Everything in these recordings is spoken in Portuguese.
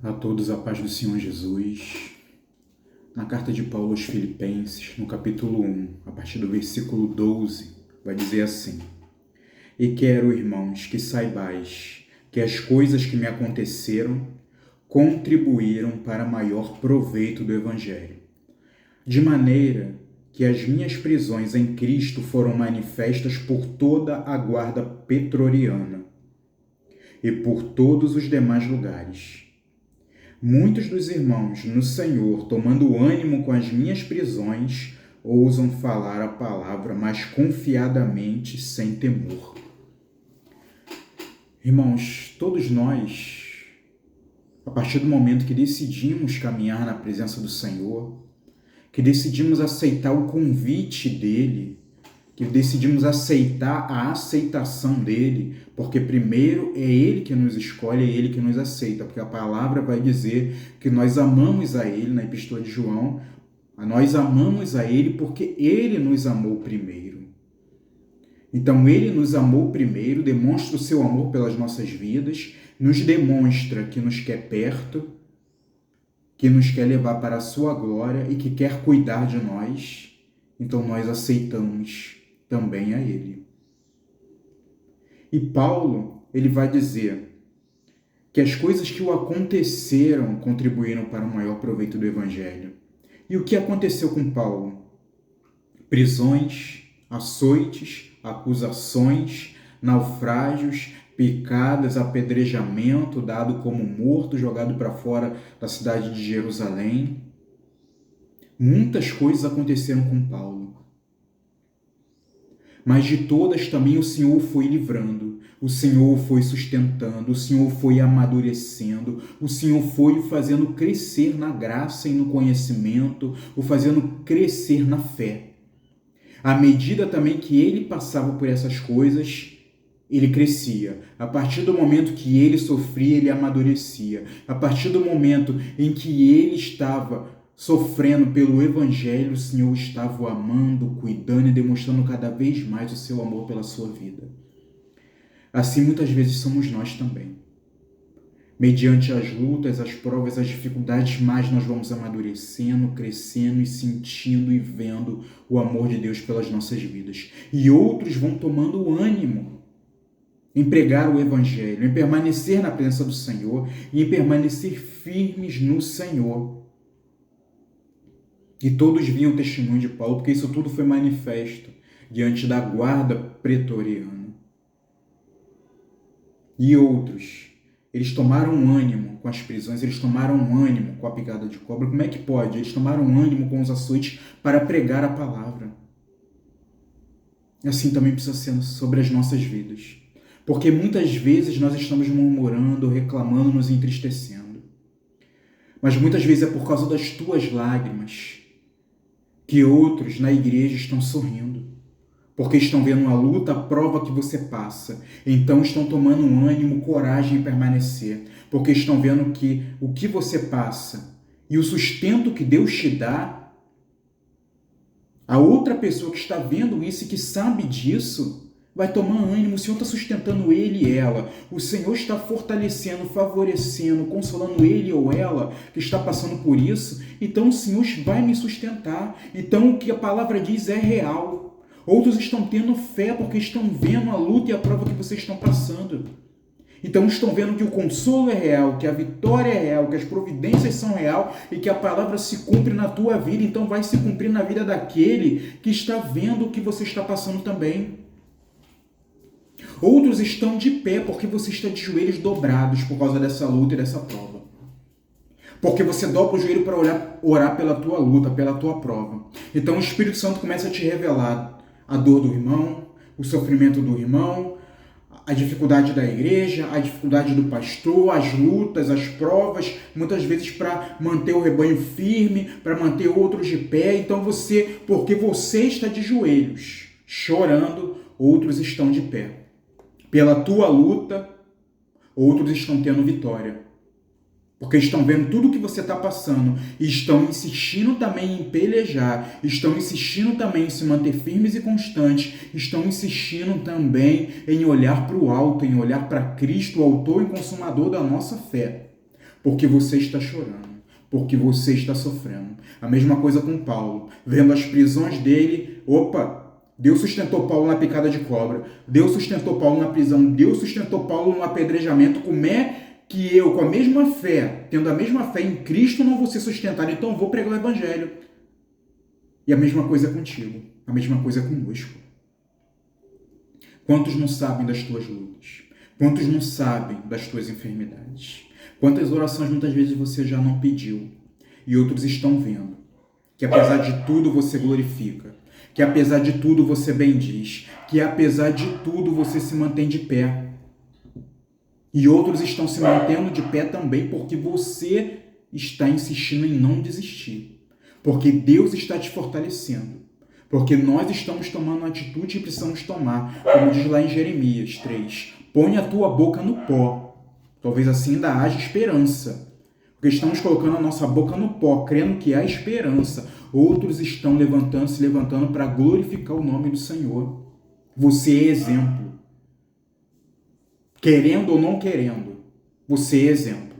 A todos a paz do Senhor Jesus. Na carta de Paulo aos Filipenses, no capítulo 1, a partir do versículo 12, vai dizer assim: E quero, irmãos, que saibais que as coisas que me aconteceram contribuíram para maior proveito do Evangelho, de maneira que as minhas prisões em Cristo foram manifestas por toda a guarda pretoriana e por todos os demais lugares. Muitos dos irmãos no Senhor, tomando ânimo com as minhas prisões, ousam falar a palavra mais confiadamente, sem temor. Irmãos, todos nós, a partir do momento que decidimos caminhar na presença do Senhor, que decidimos aceitar o convite dele, que decidimos aceitar a aceitação dele, porque primeiro é ele que nos escolhe, é ele que nos aceita, porque a palavra vai dizer que nós amamos a ele, na Epístola de João, nós amamos a ele porque ele nos amou primeiro. Então ele nos amou primeiro, demonstra o seu amor pelas nossas vidas, nos demonstra que nos quer perto, que nos quer levar para a sua glória e que quer cuidar de nós. Então nós aceitamos também a ele. E Paulo, ele vai dizer que as coisas que o aconteceram contribuíram para o maior proveito do Evangelho. E o que aconteceu com Paulo? Prisões, açoites, acusações, naufrágios, picadas, apedrejamento, dado como morto, jogado para fora da cidade de Jerusalém. Muitas coisas aconteceram com Paulo. Mas de todas também o Senhor foi livrando, o Senhor foi sustentando, o Senhor foi amadurecendo, o Senhor foi o fazendo crescer na graça e no conhecimento, o fazendo crescer na fé. À medida também que ele passava por essas coisas, ele crescia. A partir do momento que ele sofria, ele amadurecia. A partir do momento em que ele estava sofrendo pelo Evangelho, o Senhor estava o amando, cuidando e demonstrando cada vez mais o seu amor pela sua vida. Assim, muitas vezes somos nós também. Mediante as lutas, as provas, as dificuldades, mais nós vamos amadurecendo, crescendo e sentindo e vendo o amor de Deus pelas nossas vidas. E outros vão tomando ânimo em pregar o Evangelho, em permanecer na presença do Senhor e em permanecer firmes no Senhor. E todos viam o testemunho de Paulo, porque isso tudo foi manifesto diante da guarda pretoriana. E outros, eles tomaram ânimo com as prisões, eles tomaram ânimo com a picada de cobra. Como é que pode? Eles tomaram ânimo com os açoites para pregar a palavra. Assim também precisa ser sobre as nossas vidas. Porque muitas vezes nós estamos murmurando, reclamando, nos entristecendo. Mas muitas vezes é por causa das tuas lágrimas que outros na igreja estão sorrindo, porque estão vendo a luta, a prova que você passa. Então estão tomando ânimo, coragem em permanecer, porque estão vendo que o que você passa e o sustento que Deus te dá, a outra pessoa que está vendo isso e que sabe disso, vai tomar ânimo. O Senhor está sustentando ele e ela. O Senhor está fortalecendo, favorecendo, consolando ele ou ela que está passando por isso. Então o Senhor vai me sustentar. Então o que a palavra diz é real. Outros estão tendo fé porque estão vendo a luta e a prova que vocês estão passando. Então estão vendo que o consolo é real, que a vitória é real, que as providências são real e que a palavra se cumpre na tua vida. Então vai se cumprir na vida daquele que está vendo o que você está passando também. Outros estão de pé porque você está de joelhos dobrados por causa dessa luta e dessa prova. Porque você dobra o joelho para orar pela tua luta, pela tua prova. Então o Espírito Santo começa a te revelar a dor do irmão, o sofrimento do irmão, a dificuldade da igreja, a dificuldade do pastor, as lutas, as provas, muitas vezes para manter o rebanho firme, para manter outros de pé. Então porque você está de joelhos, chorando, outros estão de pé. Pela tua luta, outros estão tendo vitória. Porque estão vendo tudo o que você está passando e estão insistindo também em pelejar, estão insistindo também em se manter firmes e constantes, estão insistindo também em olhar para o alto, em olhar para Cristo, o autor e consumador da nossa fé. porque você está chorando, porque você está sofrendo. A mesma coisa com Paulo, vendo as prisões dele, Deus sustentou Paulo na picada de cobra, Deus sustentou Paulo na prisão, Deus sustentou Paulo no apedrejamento. Como é que eu, com a mesma fé, tendo a mesma fé em Cristo, não vou ser sustentado? Então eu vou pregar o Evangelho. E a mesma coisa é contigo, a mesma coisa é conosco. Quantos não sabem das tuas lutas? Quantos não sabem das tuas enfermidades? Quantas orações muitas vezes você já não pediu e outros estão vendo que apesar de tudo você glorifica, que apesar de tudo você bendiz, que apesar de tudo você se mantém de pé. E outros estão se mantendo de pé também porque você está insistindo em não desistir. Porque Deus está te fortalecendo. Porque nós estamos tomando uma atitude e precisamos tomar. Como diz lá em Jeremias 3. Põe a tua boca no pó. Talvez assim ainda haja esperança. Porque estamos colocando a nossa boca no pó, crendo que há esperança. Outros estão se levantando para glorificar o nome do Senhor. Você é exemplo. Querendo ou não querendo, você é exemplo.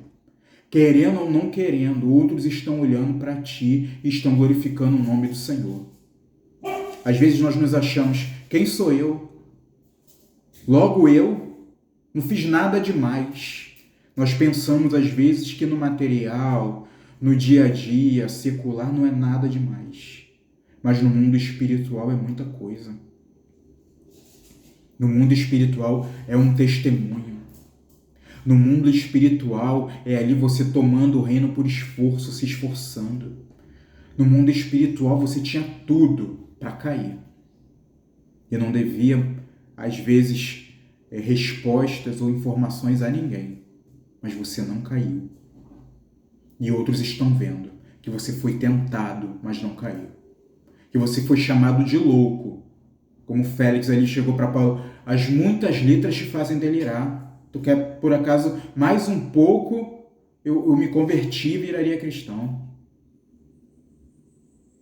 Querendo ou não querendo, outros estão olhando para ti e estão glorificando o nome do Senhor. Às vezes nós nos achamos, quem sou eu? Logo eu não fiz nada demais. Nós pensamos às vezes que no material, no dia a dia, secular, não é nada demais. Mas no mundo espiritual é muita coisa. No mundo espiritual é um testemunho. No mundo espiritual é ali você tomando o reino por esforço, se esforçando. No mundo espiritual você tinha tudo para cair. E não devia, às vezes, respostas ou informações a ninguém. Mas você não caiu. E outros estão vendo que você foi tentado, mas não caiu. Que você foi chamado de louco. Como Félix ali chegou para Paulo, as muitas letras te fazem delirar. Tu quer, por acaso, mais um pouco, eu me converti e viraria cristão.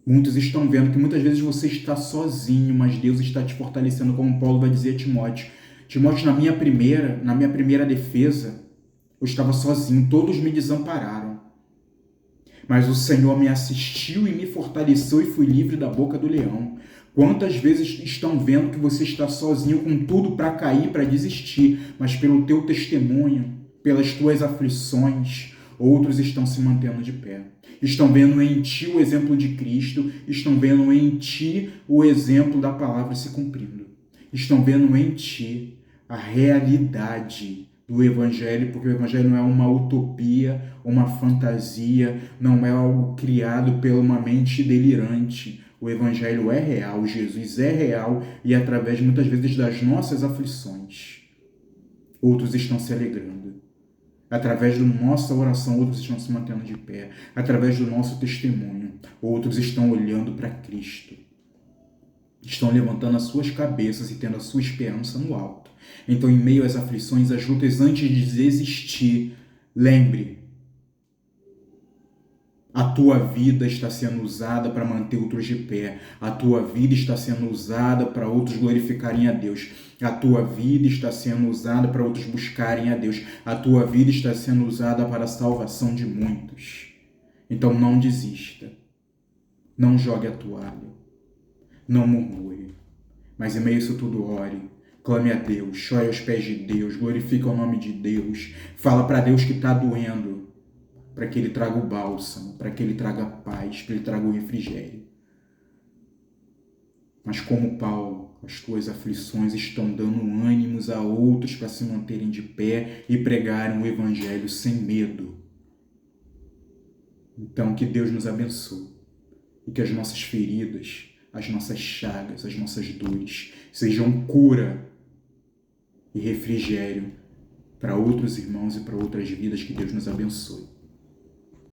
Muitos estão vendo que muitas vezes você está sozinho, mas Deus está te fortalecendo, como Paulo vai dizer a Timóteo. Timóteo, na minha primeira defesa, eu estava sozinho, todos me desampararam. Mas o Senhor me assistiu e me fortaleceu e fui livre da boca do leão. Quantas vezes estão vendo que você está sozinho com tudo para cair, para desistir, mas pelo teu testemunho, pelas tuas aflições, outros estão se mantendo de pé. Estão vendo em ti o exemplo de Cristo, estão vendo em ti o exemplo da palavra se cumprindo. Estão vendo em ti a realidade do Evangelho, porque o Evangelho não é uma utopia, uma fantasia, não é algo criado por uma mente delirante. O Evangelho é real, Jesus é real e através muitas vezes das nossas aflições, outros estão se alegrando. Através da nossa oração, outros estão se mantendo de pé. Através do nosso testemunho, outros estão olhando para Cristo. Estão levantando as suas cabeças e tendo a sua esperança no alto. Então, em meio às aflições, às lutas, antes de desistir, lembre, a tua vida está sendo usada para manter outros de pé. A tua vida está sendo usada para outros glorificarem a Deus. A tua vida está sendo usada para outros buscarem a Deus. A tua vida está sendo usada para a salvação de muitos. Então não desista. Não jogue a toalha. Não murmure. Mas em meio a isso tudo, ore. Clame a Deus. Chore aos pés de Deus. Glorifique o nome de Deus. Fala para Deus que está doendo, para que Ele traga o bálsamo, para que Ele traga a paz, para que Ele traga o refrigério. Mas como Paulo, as tuas aflições estão dando ânimos a outros para se manterem de pé e pregarem o Evangelho sem medo. Então que Deus nos abençoe e que as nossas feridas, as nossas chagas, as nossas dores sejam cura e refrigério para outros irmãos e para outras vidas. Que Deus nos abençoe.